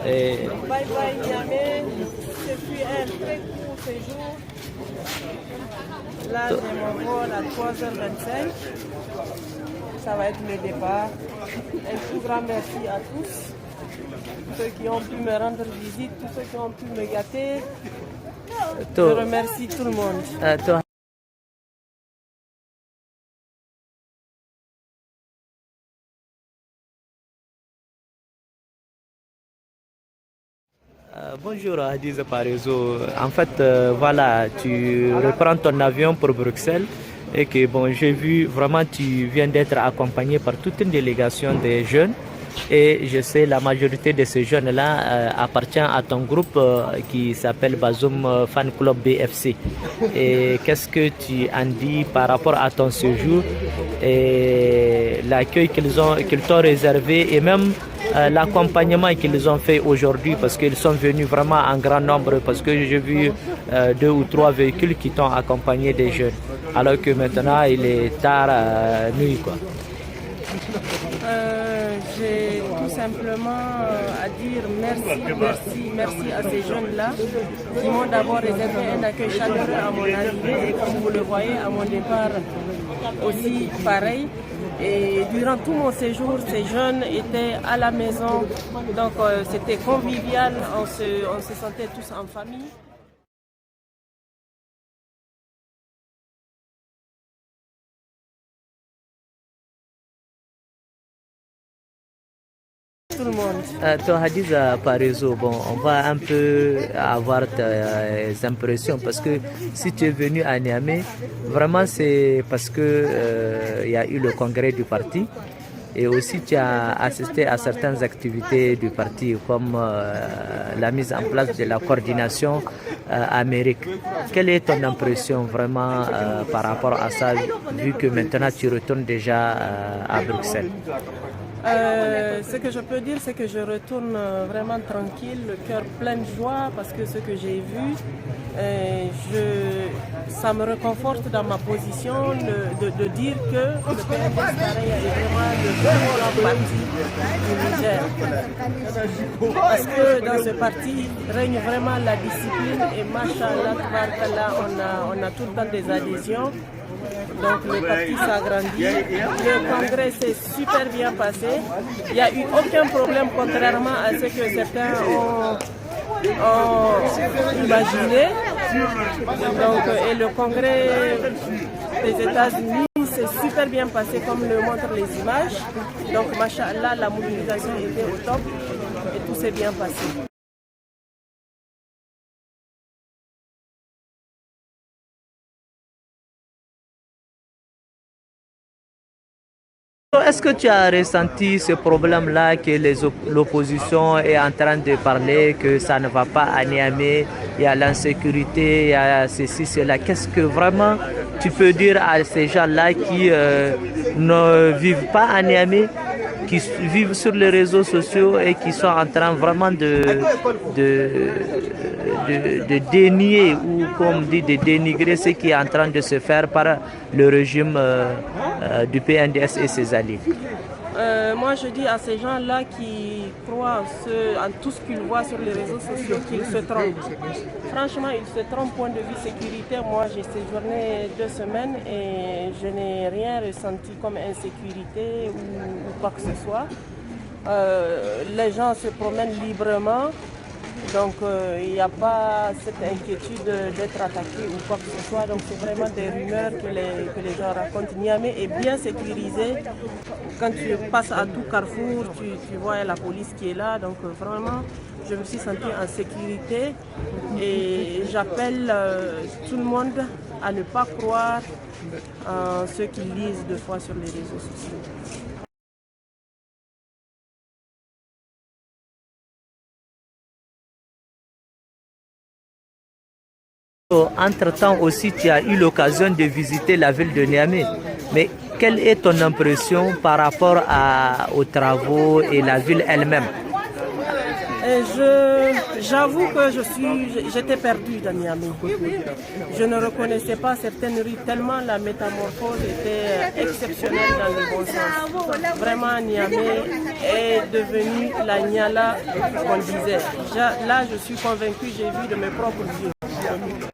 Bye bye Niamey, ce fut un très court séjour. Là, j'ai mon vol à 3h25. Ça va être le départ. Un tout grand merci à tous ceux qui ont pu me rendre visite, tous ceux qui ont pu me gâter. Je remercie tout le monde. Bonjour Hadiza Parezo. En fait, voilà, tu reprends ton avion pour Bruxelles et que bon, j'ai vu vraiment tu viens d'être accompagné par toute une délégation de jeunes et je sais la majorité de ces jeunes-là appartient à ton groupe qui s'appelle Bazoum Fan Club BFC. Et qu'est-ce que tu en dis par rapport à ton séjour et l'accueil qu'ils t'ont réservé et même l'accompagnement qu'ils ont fait aujourd'hui parce qu'ils sont venus vraiment en grand nombre parce que j'ai vu 2 ou 3 véhicules qui t'ont accompagné des jeunes alors que maintenant il est tard nuit quoi. J'ai tout simplement à dire merci à ces jeunes-là qui m'ont d'abord réservé un accueil chaleureux à mon arrivée et comme vous le voyez à mon départ aussi pareil. Et durant tout mon séjour, ces jeunes étaient à la maison, donc c'était convivial, on se sentait tous en famille. Tout le monde. Toi Hadiza Parezo, bon, on va un peu avoir tes impressions parce que si tu es venu à Niamey, vraiment c'est parce que il y a eu le congrès du parti et aussi tu as assisté à certaines activités du parti comme la mise en place de la coordination Amérique. Quelle est ton impression vraiment par rapport à ça vu que maintenant tu retournes déjà à Bruxelles? Ce que je peux dire, c'est que je retourne vraiment tranquille, le cœur plein de joie parce que ce que j'ai vu, ça me réconforte dans ma position de dire que le PNDS est vraiment le plus grand parti du Niger. Parce que dans ce parti règne vraiment la discipline et machallah, on a tout le temps des adhésions. Donc le parti s'agrandit, le congrès s'est super bien passé, il n'y a eu aucun problème contrairement à ce que certains ont imaginé. Donc, et le congrès des États-Unis s'est super bien passé comme le montrent les images. Donc machallah, la mobilisation était au top et tout s'est bien passé. Est-ce que tu as ressenti ce problème-là que l'opposition est en train de parler, que ça ne va pas à Niamey, il y a l'insécurité, il y a ceci, cela. Qu'est-ce que vraiment tu peux dire à ces gens-là qui ne vivent pas à Niamey, qui vivent sur les réseaux sociaux et qui sont en train vraiment de dénier ou comme dit de dénigrer ce qui est en train de se faire par le régime du PNDS et ses alliés? Moi je dis à ces gens-là qui croient en tout ce qu'ils voient sur les réseaux sociaux qu'ils se trompent. Franchement, ils se trompent point de vue sécurité. Moi j'ai séjourné 2 semaines et je n'ai rien ressenti comme insécurité ou quoi que ce soit. Les gens se promènent librement. Donc il n'y a pas cette inquiétude d'être attaqué ou quoi que ce soit. Donc c'est vraiment des rumeurs que les gens racontent. Niamey est bien sécurisé. Quand tu passes à tout carrefour, tu vois la police qui est là. Donc vraiment, je me suis sentie en sécurité. Et j'appelle tout le monde à ne pas croire en ceux qui lisent deux fois sur les réseaux sociaux. Entre-temps aussi, tu as eu l'occasion de visiter la ville de Niamey. Mais quelle est ton impression par rapport aux travaux et la ville elle-même? J'avoue que j'étais perdue dans Niamey. Je ne reconnaissais pas certaines rues tellement la métamorphose était exceptionnelle dans le bon sens. Vraiment, Niamey est devenue la Niala qu'on disait. Là, je suis convaincue, j'ai vu de mes propres yeux.